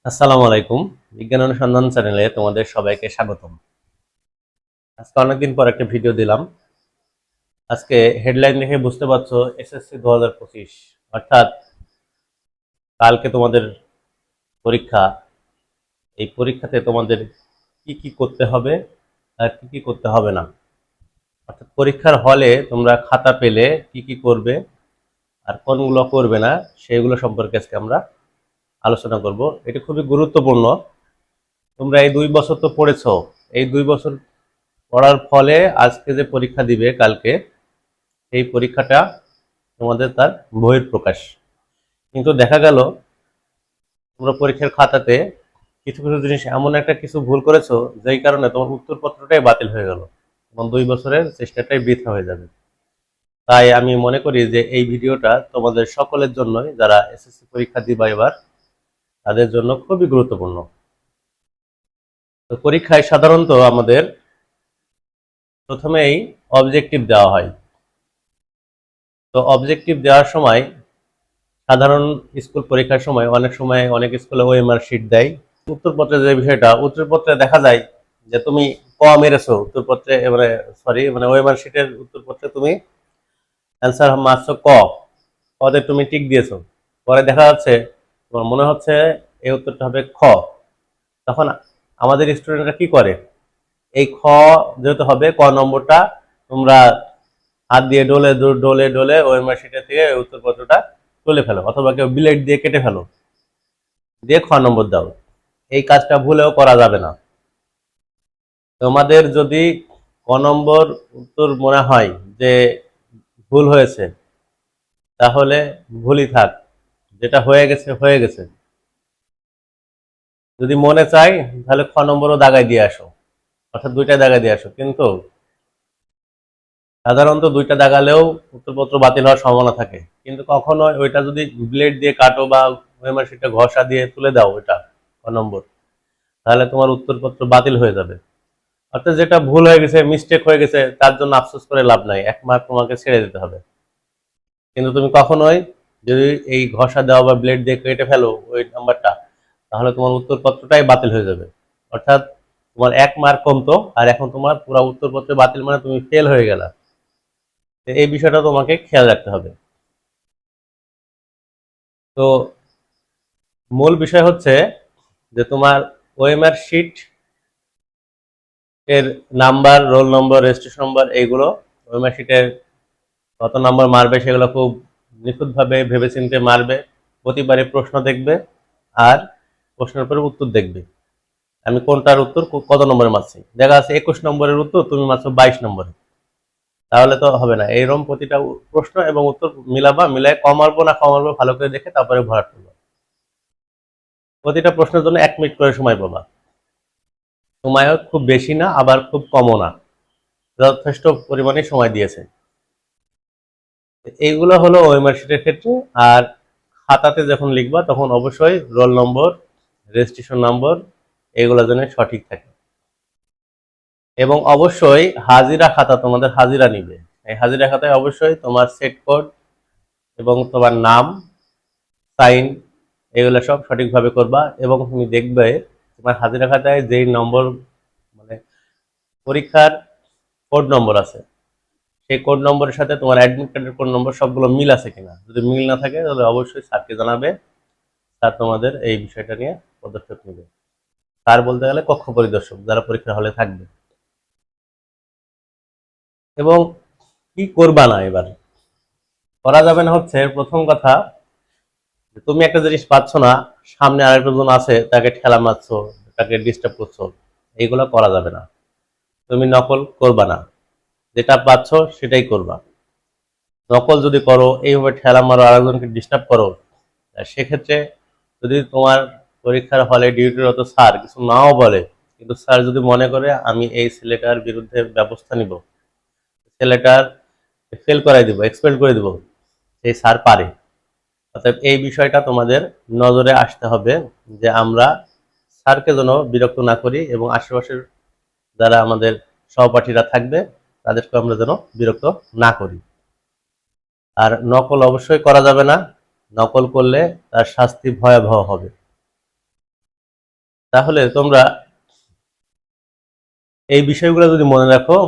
আসসালামু আলাইকুম। বিজ্ঞান অনুসন্ধান চ্যানেলে তোমাদের সবাইকে স্বাগতম। আজকে অনেকদিন পর একটা ভিডিও দিলাম। আজকে হেডলাইন দেখে বুঝতে পারছো এসএসসি 2025, অর্থাৎ কালকে তোমাদের পরীক্ষা। এই পরীক্ষাতে তোমাদের কি কি করতে হবে আর কি কি করতে হবে না, অর্থাৎ পরীক্ষার হলে তোমরা খাতা পেলে কি কি করবে আর কোনগুলো করবে না সেগুলো সম্পর্কে আজকে আমরা আলোচনা করব। এটি খুবই গুরুত্বপূর্ণ। তোমরা এই 2 বছর তো পড়েছো, এই 2 বছর পড়ার ফলে আজকে যে পরীক্ষা দিবে কালকে, এই পরীক্ষাটা তোমাদের তার বহির প্রকাশ। কিন্তু দেখা গেল তোমরা পরীক্ষার খাতাতে কিছু কিছু জিনিস এমন একটা কিছু ভুল করেছো যেই কারণে তোমার উত্তরপত্রটাই বাতিল হয়ে গেল, তোমার 2 বছরের চেষ্টাটাই বৃথা হয়ে যাবে। তাই আমি মনে করি যে এই ভিডিওটা তোমাদের সকলের জন্যই, যারা এসএসসি পরীক্ষা দিবা এবার, তাদের জন্য খুবই গুরুত্বপূর্ণ। তো পরীক্ষায় সাধারণত আমাদের প্রথমেই অবজেক্টিভ দেওয়া হয়। তো অবজেক্টিভ দেওয়ার সময় সাধারণ স্কুল পরীক্ষার সময় অনেক সময় অনেক স্কুলে ওএমআর শিট দেয়। উত্তরপত্রে যে বিষয়টা, উত্তরপত্রে দেখা যায় যে তুমি ক মেরেছো উত্তরপত্রে, এবারে সরি মানে ওএমআর শিটের উত্তরপত্রে তুমি অ্যান্সার মারছো ক, কতে তুমি টিক দিয়েছো, পরে দেখা যাচ্ছে তোমার মনে হচ্ছে এই উত্তরটা হবে খ। তখন আমাদের স্টুডেন্টরা কি করে, এই খ যেহেতু হবে ক নম্বরটা তোমরা হাত দিয়ে ডলে ডলে ডলে ওএমআর শিটের থেকে উত্তরপত্রটা তুলে ফেলো, অথবা কেউ বিলেট দিয়ে কেটে ফেলো, দিয়ে খ নম্বর দাও। এই কাজটা ভুলেও করা যাবে না। তোমাদের যদি ক নম্বর উত্তর মনে হয় যে ভুল হয়েছে, তাহলে ভুলই থাক, যেটা হয়ে গেছে হয়ে গেছে। যদি মনে চাই তাহলে খ নম্বরও দাগায় দিয়ে আসো, অর্থাৎ 2টা দাগায় দিয়ে আসো। কিন্তু সাধারণত 2টা দাগালেও উত্তরপত্র বাতিল হওয়ার সম্ভাবনা থাকে। কিন্তু কখনো ওইটা যদি ব্লেড দিয়ে কাটো বা ওএমআর শিটটা ঘষা দিয়ে তুলে দাও ওইটা ক নম্বর, তাহলে তোমার উত্তরপত্র বাতিল হয়ে যাবে। অর্থাৎ যেটা ভুল হয়ে গেছে, মিস্টেক হয়ে গেছে, তার জন্য আফসোস করে লাভ নাই, 1 মার্ক তোমাকে ছেড়ে দিতে হবে। কিন্তু তুমি কখনোই যদি এই ঘষা দেওয়া বা ব্লেড দিয়ে কেটে ফেলো ওই নাম্বারটা, তাহলে তোমার উত্তরপত্রটাই বাতিল হয়ে যাবে। অর্থাৎ তোমার 1 মার্ক কমতো, আর এখন তোমার পুরো উত্তরপত্র বাতিল, মানে তুমি ফেল হয়ে গেলা। এই বিষয়টা তোমাকে খেয়াল রাখতে হবে। তো মূল বিষয় হচ্ছে যে তোমার ওএমআর শিট এর number, roll number, registration number, এইগুলো ওএমআর শিটের কত নম্বর মারবে সেগুলো খুব নিখুঁতভাবে ভেবেচিন্তে মারবে। প্রতিবারে প্রশ্ন দেখবে আর প্রশ্নের পরে উত্তর দেখবে, আমি কোনটার উত্তর কত নম্বরে মারছি। দেখা যাচ্ছে 21 নম্বরের উত্তর তুমি মারছো 22 নম্বরে, তাহলে তো হবে না। এইরকম প্রতিটা প্রশ্ন এবং উত্তর মিলাবা, মিলাই কমারবো না কমারবো ভালো করে দেখে তারপরে ভরাট করবো। প্রতিটা প্রশ্নের জন্য 1 মিনিট করে সময় পাবা। সময়ও খুব বেশি না, আবার খুব কমও না, যথেষ্ট পরিমাণে সময় দিয়েছে। এইগুলো হলো ওএমআর শিটের ক্ষেত্রে। আর খাতাতে যখন লিখবা তখন অবশ্যই রোল নম্বর, রেজিস্ট্রেশন নম্বর, এগুলো যেন সঠিক থাকে। এবং অবশ্যই হাজিরা খাতা, তোমাদের হাজিরা নিবে, এই হাজিরা খাতায় অবশ্যই তোমার সেট কোড এবং তোমার নাম, সাইন, এগুলো সব সঠিকভাবে করবা। এবং তুমি দেখবে তোমার হাজিরা খাতায় যেই নম্বর, মানে পরীক্ষার কোড নম্বর আছে, সেই কোড নম্বরের সাথে তোমার অ্যাডমিট কার্ডের কোড নম্বর সবগুলো মিল আছে কিনা। যদি মিল না থাকে তাহলে অবশ্যই স্যারকে জানাবে, স্যার তোমাদের এই বিষয়টা নিয়ে পদক্ষেপ নেবে। স্যার বলতে গেলে কক্ষ পরিদর্শক, যারা পরীক্ষার হলে থাকবে। এবং কি করবা না এবার, করা যাবে না হচ্ছে প্রথম কথা, তুমি একটা জিনিস পাচ্ছ না, সামনে আরেকজন আছে তাকে ঠেলা মারছো, তাকে ডিস্টার্ব করছো, এইগুলো করা যাবে না। তুমি নকল করবা না, যেটা পাচ্ছ সেটাই করবা। নকল যদি করো, এইভাবে ঠেলা মারো, আরেকজনকে ডিস্টার্ব করো, সেক্ষেত্রে যদি তোমার পরীক্ষার হলে ডিউটিরত স্যার কিছু নাও বলে, কিন্তু স্যার যদি মনে করে আমি এই ছেলেটার বিরুদ্ধে ব্যবস্থা নিব, ছেলেটার ফেল করাই দিব, এক্সপেল করে দিব, সেই স্যার পারে। অর্থাৎ এই বিষয়টা তোমাদের নজরে আসতে হবে যে আমরা স্যারকে যেন বিরক্ত না করি, এবং আশেপাশের যারা আমাদের সহপাঠীরা থাকবে তাদেরকে আমরা যেন বিরক্ত না করি। আর নকল অবশ্যই করা যাবে না, নকল করলে তার শাস্তি ভয়াবহ হবে। তাহলে তোমরা এই বিষয়গুলো যদি মনে রাখো,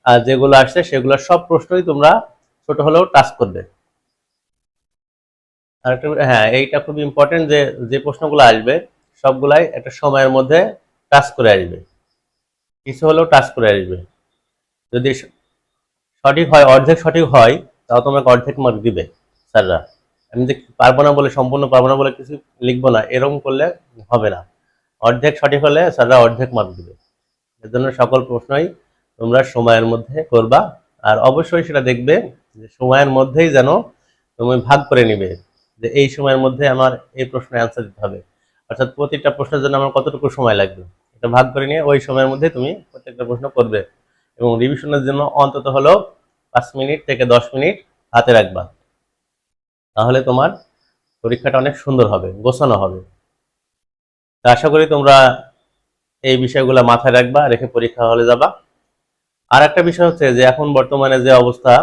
আর যেগুলো আসছে সেগুলো সব প্রশ্নই তোমরা ছোট হলেও টাচ করবে। আর হ্যাঁ, এইটা খুব ইম্পর্টেন্ট যে যে প্রশ্নগুলো আসবে সবগুলাই একটা সময়ের মধ্যে টাচ করে আসবে, কিছু হলেও টাচ করে আসবে। যদি সঠিক হয়, অর্ধেক সঠিক হয়, তাও তোমাকে অর্ধেক মার্ক দিবে স্যাররা। আমি যে পারবো না বলে, সম্পূর্ণ পারবো না বলে কিছু লিখবো না, এরকম করলে হবে না। অর্ধেক সঠিক হলে স্যাররা অর্ধেক মার্ক দিবে। এর জন্য সকল প্রশ্নই তোমরা সময়ের মধ্যে করবা। আর অবশ্যই সেটা দেখবে যে সময়ের মধ্যেই যেন তুমি ভাগ করে নিবে, যে এই সময়ের মধ্যে আমার এই প্রশ্নের অ্যান্সার দিতে হবে, অর্থাৎ প্রতিটা প্রশ্নের জন্য আমার কতটুকু সময় লাগবে, এটা ভাগ করে নিয়ে ওই সময়ের মধ্যে তুমি প্রত্যেকটা প্রশ্ন করবে। এবং রিভিশনের জন্য অন্তত হলেও 5 মিনিট থেকে 10 মিনিট হাতে রাখবা, তাহলে তোমার পরীক্ষাটা অনেক সুন্দর হবে, গোছানো হবে। তো আশা করি তোমরা এই বিষয়গুলো মাথায় রাখবা, রেখে পরীক্ষা হলে যাবা। আর একটা বিষয় হচ্ছে যে এখন বর্তমানে যে অবস্থা,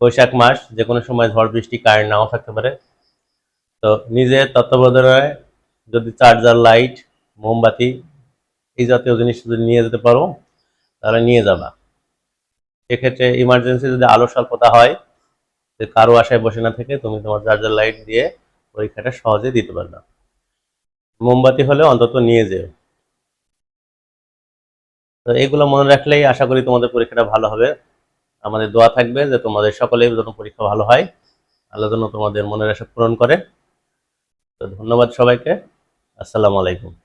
বৈশাখ মাস, যে কোনো সময় ঝড় বৃষ্টি, কারেন্ট নাও থাকতে পারে। তো নিজের তত্ত্বাবধানে যদি চার্জার, লাইট, মোমবাতি এই জাতীয় জিনিস যদি নিয়ে যেতে পারো তাহলে নিয়ে যাবা। সেক্ষেত্রে ইমার্জেন্সি যদি আলো স্বল্পতা হয়, যে কারো আশায় বসে না থেকে তুমি তোমার চার্জার লাইট দিয়ে পরীক্ষাটা সহজে দিতে পারবে। মোমবাতি হলে অন্তত নিয়ে যেও। তো এগুলো মনে রাখলেই আশা করি তোমাদের পরীক্ষাটা ভালো হবে। আমাদের দোয়া থাকবে যে তোমাদের সকলের জন্য পরীক্ষা ভালো হয়, আল্লাহ যেন তোমাদের মনের আশা পূরণ করে। তো ধন্যবাদ সবাইকে। আসসালামু আলাইকুম।